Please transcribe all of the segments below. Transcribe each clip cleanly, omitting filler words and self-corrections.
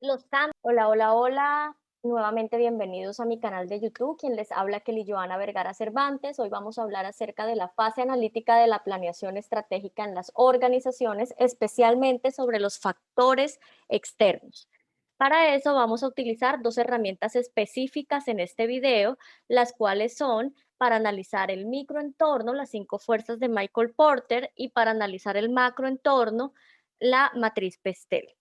Los cambios. Hola, hola, hola. Nuevamente bienvenidos a mi canal de YouTube. Quien les habla, Kelly Joana Vergara Cervantes. Hoy vamos a hablar acerca de la fase analítica de la planeación estratégica en las organizaciones, especialmente sobre los factores externos. Para eso vamos a utilizar dos herramientas específicas en este video, las cuales son para analizar el microentorno, las 5 fuerzas de Michael Porter, y para analizar el macroentorno, la matriz Pestel.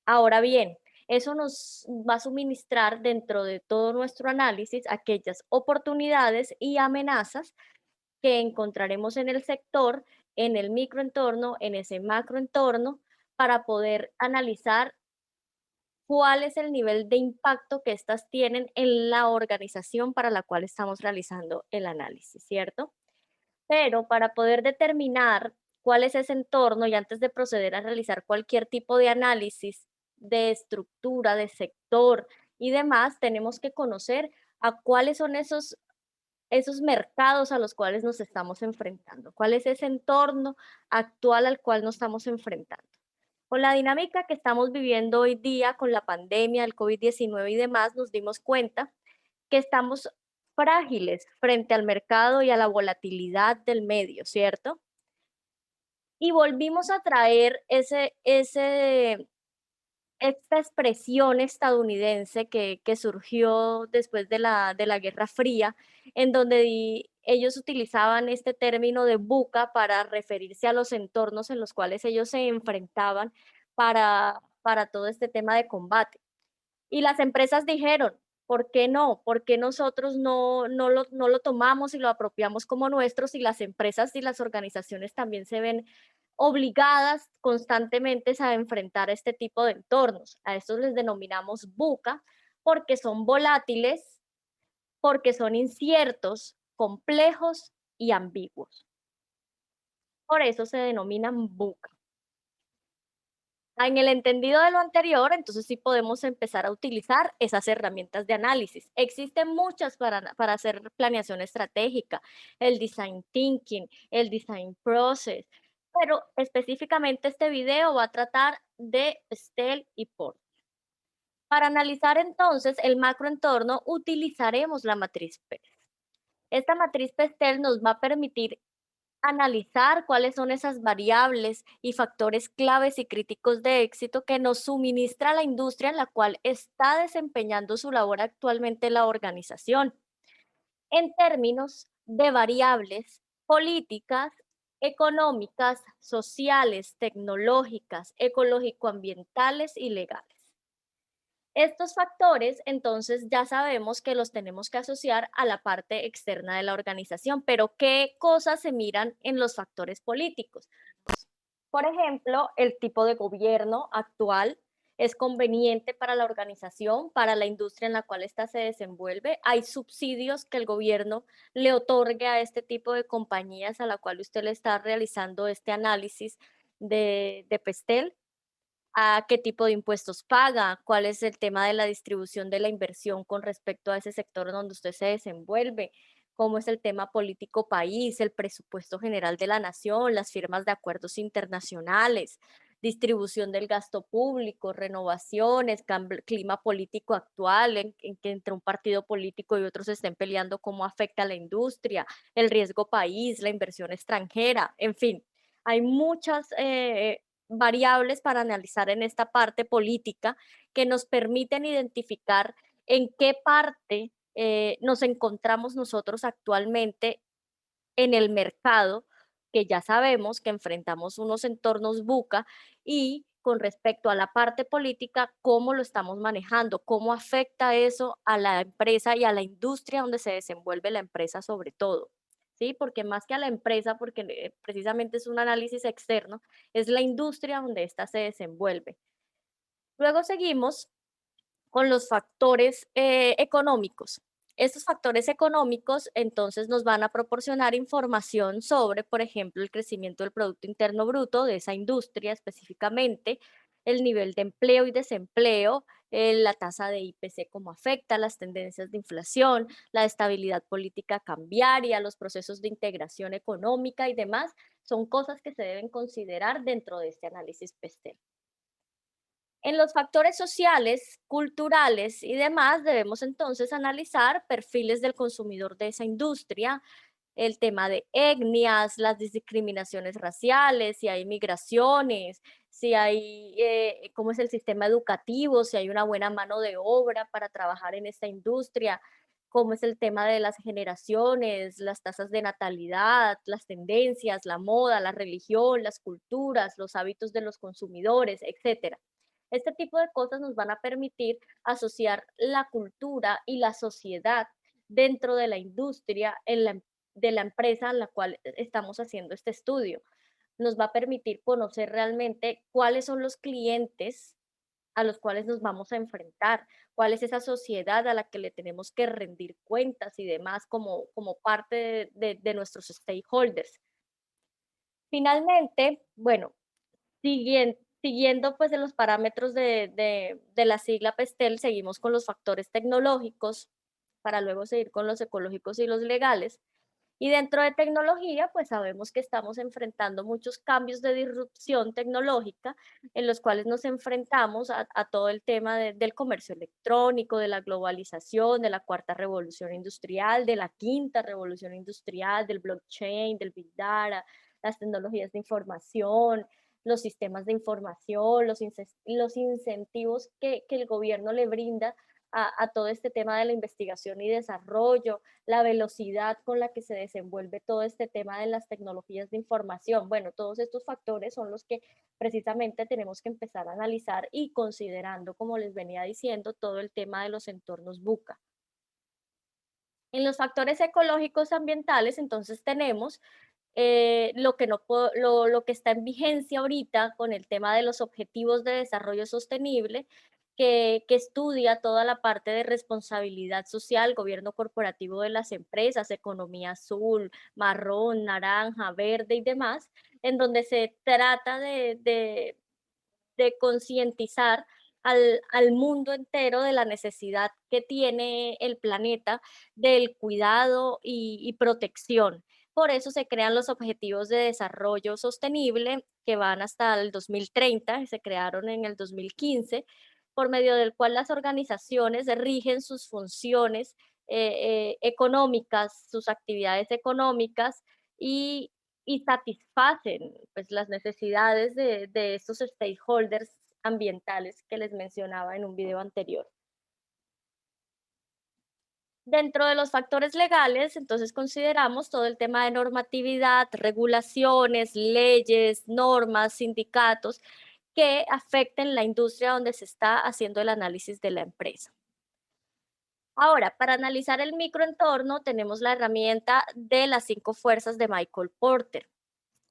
Ahora bien, eso nos va a suministrar dentro de todo nuestro análisis aquellas oportunidades y amenazas que encontraremos en el sector, en el microentorno, en ese macroentorno, para poder analizar cuál es el nivel de impacto que éstas tienen en la organización para la cual estamos realizando el análisis, ¿cierto? Pero para poder determinar cuál es ese entorno y antes de proceder a realizar cualquier tipo de análisis de estructura, de sector y demás, tenemos que conocer a cuáles son esos mercados a los cuales nos estamos enfrentando, cuál es ese entorno actual al cual nos estamos enfrentando. Con la dinámica que estamos viviendo hoy día, con la pandemia, el COVID-19 y demás, nos dimos cuenta que estamos frágiles frente al mercado y a la volatilidad del medio, ¿cierto? Y volvimos a traer esta expresión estadounidense que surgió después de la Guerra Fría, en donde ellos utilizaban este término de buca para referirse a los entornos en los cuales ellos se enfrentaban para todo este tema de combate. Y las empresas dijeron, ¿por qué no? ¿Por qué nosotros no lo tomamos y lo apropiamos como nuestro si las empresas y las organizaciones también se ven obligadas constantemente a enfrentar este tipo de entornos? A estos les denominamos buca porque son volátiles, porque son inciertos, complejos y ambiguos. Por eso se denominan buca. En el entendido de lo anterior, entonces sí podemos empezar a utilizar esas herramientas de análisis. Existen muchas para hacer planeación estratégica, el design thinking, el design process, pero específicamente este video va a tratar de Stell y Porter. Para analizar entonces el macroentorno utilizaremos la matriz PES. Esta matriz PESTEL nos va a permitir analizar cuáles son esas variables y factores claves y críticos de éxito que nos suministra la industria en la cual está desempeñando su labor actualmente la organización, en términos de variables políticas, económicas, sociales, tecnológicas, ecológico-ambientales y legales. Estos factores, entonces, ya sabemos que los tenemos que asociar a la parte externa de la organización, pero ¿qué cosas se miran en los factores políticos? Por ejemplo, el tipo de gobierno actual es conveniente para la organización, para la industria en la cual ésta se desenvuelve. Hay subsidios que el gobierno le otorgue a este tipo de compañías a la cual usted le está realizando este análisis de Pestel. ¿A qué tipo de impuestos paga? ¿Cuál es el tema de la distribución de la inversión con respecto a ese sector donde usted se desenvuelve? ¿Cómo es el tema político país, el presupuesto general de la nación, las firmas de acuerdos internacionales, distribución del gasto público, renovaciones, clima político actual, en que entre un partido político y otro se estén peleando, cómo afecta a la industria, el riesgo país, la inversión extranjera, en fin? Hay muchas variables para analizar en esta parte política que nos permiten identificar en qué parte nos encontramos nosotros actualmente en el mercado, que ya sabemos que enfrentamos unos entornos buca, y con respecto a la parte política, cómo lo estamos manejando, cómo afecta eso a la empresa y a la industria donde se desenvuelve la empresa sobre todo. ¿Sí? Porque más que a la empresa, porque precisamente es un análisis externo, es la industria donde ésta se desenvuelve. Luego seguimos con los factores económicos. Estos factores económicos entonces nos van a proporcionar información sobre, por ejemplo, el crecimiento del Producto Interno Bruto de esa industria específicamente, el nivel de empleo y desempleo, la tasa de IPC, cómo afecta, las tendencias de inflación, la estabilidad política cambiaria, los procesos de integración económica y demás, son cosas que se deben considerar dentro de este análisis PESTEL. En los factores sociales, culturales y demás, debemos entonces analizar perfiles del consumidor de esa industria, el tema de etnias, las discriminaciones raciales, si hay migraciones, si hay, cómo es el sistema educativo, si hay una buena mano de obra para trabajar en esta industria, cómo es el tema de las generaciones, las tasas de natalidad, las tendencias, la moda, la religión, las culturas, los hábitos de los consumidores, etcétera. Este tipo de cosas nos van a permitir asociar la cultura y la sociedad dentro de la industria de la empresa en la cual estamos haciendo este estudio. Nos va a permitir conocer realmente cuáles son los clientes a los cuales nos vamos a enfrentar, cuál es esa sociedad a la que le tenemos que rendir cuentas y demás como parte de nuestros stakeholders. Finalmente, bueno, siguiendo pues de los parámetros de la sigla PESTEL, seguimos con los factores tecnológicos para luego seguir con los ecológicos y los legales. Y dentro de tecnología, pues sabemos que estamos enfrentando muchos cambios de disrupción tecnológica en los cuales nos enfrentamos a todo el tema del comercio electrónico, de la globalización, de la cuarta revolución industrial, de la quinta revolución industrial, del blockchain, del big data, las tecnologías de información, los sistemas de información, los incentivos que el gobierno le brinda a todo este tema de la investigación y desarrollo, la velocidad con la que se desenvuelve todo este tema de las tecnologías de información. Bueno, todos estos factores son los que precisamente tenemos que empezar a analizar y considerando, como les venía diciendo, todo el tema de los entornos buca. En los factores ecológicos ambientales, entonces tenemos lo que no puedo lo que está en vigencia ahorita con el tema de los objetivos de desarrollo sostenible, que estudia toda la parte de responsabilidad social, gobierno corporativo de las empresas, economía azul, marrón, naranja, verde y demás, en donde se trata de concientizar al mundo entero de la necesidad que tiene el planeta del cuidado y protección. Por eso se crean los Objetivos de Desarrollo Sostenible que van hasta el 2030, se crearon en el 2015, por medio del cual las organizaciones rigen sus funciones económicas, sus actividades económicas y y satisfacen pues, las necesidades de estos stakeholders ambientales que les mencionaba en un video anterior. Dentro de los factores legales, entonces consideramos todo el tema de normatividad, regulaciones, leyes, normas, sindicatos que afecten la industria donde se está haciendo el análisis de la empresa. Ahora, para analizar el microentorno tenemos la herramienta de las 5 fuerzas de Michael Porter,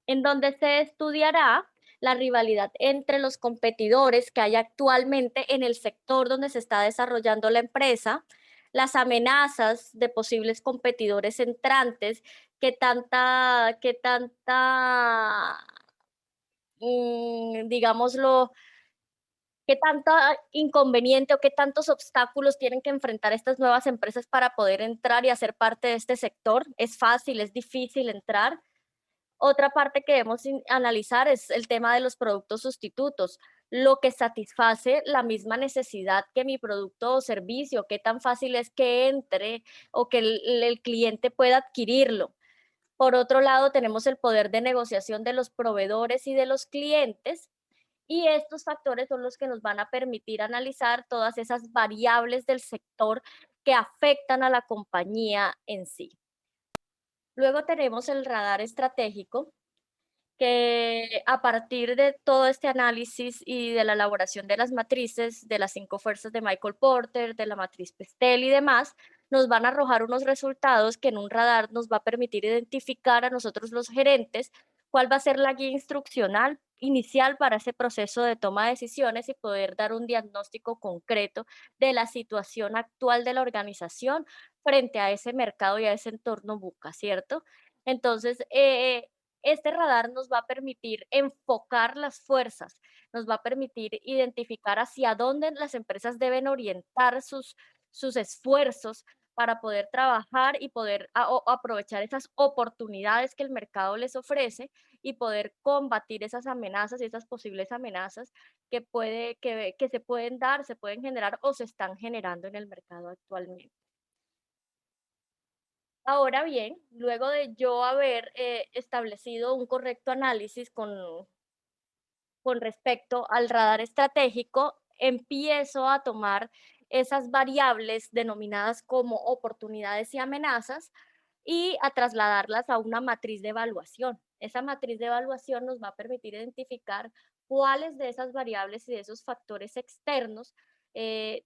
en donde se estudiará la rivalidad entre los competidores que hay actualmente en el sector donde se está desarrollando la empresa, las amenazas de posibles competidores entrantes, qué tanta, digámoslo, qué tanta inconveniente o qué tantos obstáculos tienen que enfrentar estas nuevas empresas para poder entrar y hacer parte de este sector. ¿Es fácil, es difícil entrar? Otra parte que debemos analizar es el tema de los productos sustitutos, lo que satisface la misma necesidad que mi producto o servicio, qué tan fácil es que entre o que el cliente pueda adquirirlo. Por otro lado, tenemos el poder de negociación de los proveedores y de los clientes, y estos factores son los que nos van a permitir analizar todas esas variables del sector que afectan a la compañía en sí. Luego tenemos el radar estratégico, que a partir de todo este análisis y de la elaboración de las matrices, de las 5 fuerzas de Michael Porter, de la matriz Pestel y demás, nos van a arrojar unos resultados que en un radar nos va a permitir identificar a nosotros los gerentes cuál va a ser la guía instruccional inicial para ese proceso de toma de decisiones y poder dar un diagnóstico concreto de la situación actual de la organización frente a ese mercado y a ese entorno buca, ¿cierto? Entonces, este radar nos va a permitir enfocar las fuerzas, nos va a permitir identificar hacia dónde las empresas deben orientar sus esfuerzos para poder trabajar y poder aprovechar esas oportunidades que el mercado les ofrece y poder combatir esas amenazas y esas posibles amenazas que se pueden dar, se pueden generar o se están generando en el mercado actualmente. Ahora bien, luego de yo haber establecido un correcto análisis con respecto al radar estratégico, empiezo a tomar esas variables denominadas como oportunidades y amenazas y a trasladarlas a una matriz de evaluación. Esa matriz de evaluación nos va a permitir identificar cuáles de esas variables y de esos factores externos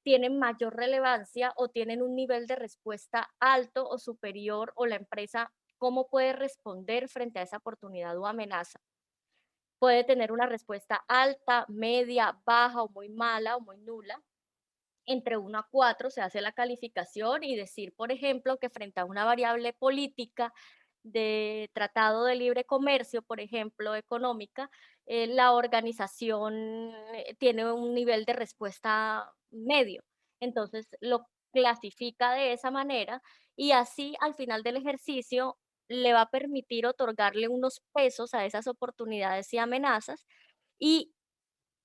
tienen mayor relevancia o tienen un nivel de respuesta alto o superior, o la empresa cómo puede responder frente a esa oportunidad o amenaza. Puede tener una respuesta alta, media, baja o muy mala o muy nula. Entre 1 a 4 se hace la calificación y decir, por ejemplo, que frente a una variable política de tratado de libre comercio, por ejemplo, económica, la organización tiene un nivel de respuesta medio. Entonces lo clasifica de esa manera y así al final del ejercicio le va a permitir otorgarle unos pesos a esas oportunidades y amenazas y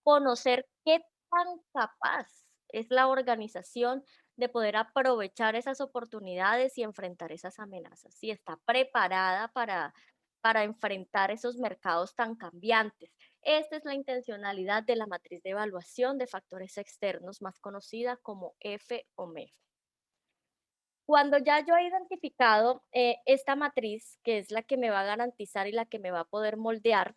conocer qué tan capaz es la organización de poder aprovechar esas oportunidades y enfrentar esas amenazas, si está preparada para enfrentar esos mercados tan cambiantes. Esta es la intencionalidad de la matriz de evaluación de factores externos, más conocida como FOMEF. Cuando ya yo he identificado esta matriz, que es la que me va a garantizar y la que me va a poder moldear,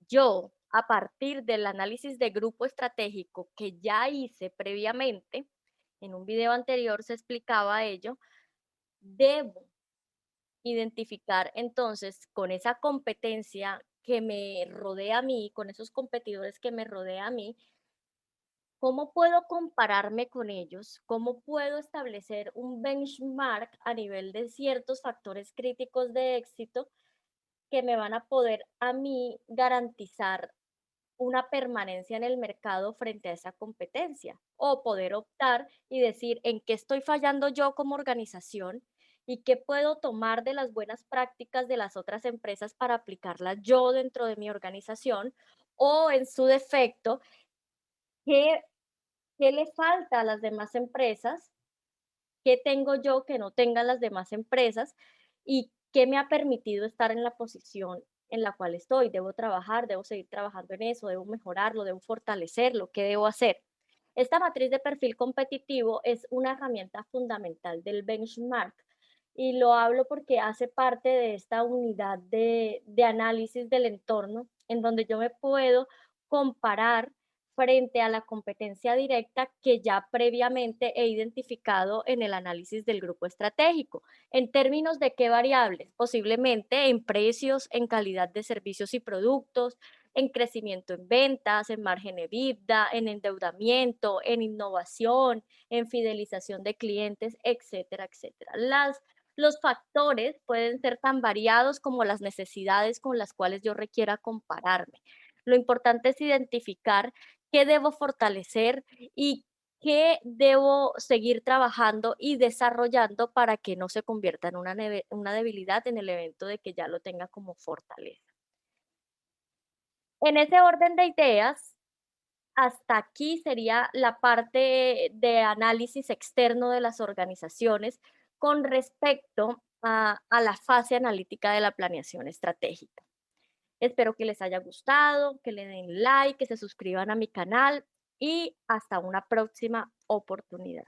yo, a partir del análisis de grupo estratégico que ya hice previamente, en un video anterior se explicaba ello, debo identificar entonces con esa competencia que me rodea a mí, con esos competidores que me rodea a mí, cómo puedo compararme con ellos, cómo puedo establecer un benchmark a nivel de ciertos factores críticos de éxito que me van a poder a mí garantizar una permanencia en el mercado frente a esa competencia, o poder optar y decir en qué estoy fallando yo como organización y qué puedo tomar de las buenas prácticas de las otras empresas para aplicarlas yo dentro de mi organización, o en su defecto, qué, qué le falta a las demás empresas, qué tengo yo que no tengan las demás empresas y qué me ha permitido estar en la posición en la cual estoy. Debo trabajar, debo seguir trabajando en eso, debo mejorarlo, debo fortalecerlo, ¿qué debo hacer? Esta matriz de perfil competitivo es una herramienta fundamental del benchmark y lo hablo porque hace parte de esta unidad de análisis del entorno en donde yo me puedo comparar frente a la competencia directa que ya previamente he identificado en el análisis del grupo estratégico. ¿En términos de qué variables? Posiblemente en precios, en calidad de servicios y productos, en crecimiento en ventas, en margen EBITDA, en endeudamiento, en innovación, en fidelización de clientes, etcétera, etcétera. Los factores pueden ser tan variados como las necesidades con las cuales yo requiera compararme. Lo importante es identificar qué debo fortalecer y qué debo seguir trabajando y desarrollando para que no se convierta en una debilidad en el evento de que ya lo tenga como fortaleza. En ese orden de ideas, hasta aquí sería la parte de análisis externo de las organizaciones con respecto a la fase analítica de la planeación estratégica. Espero que les haya gustado, que le den like, que se suscriban a mi canal y hasta una próxima oportunidad.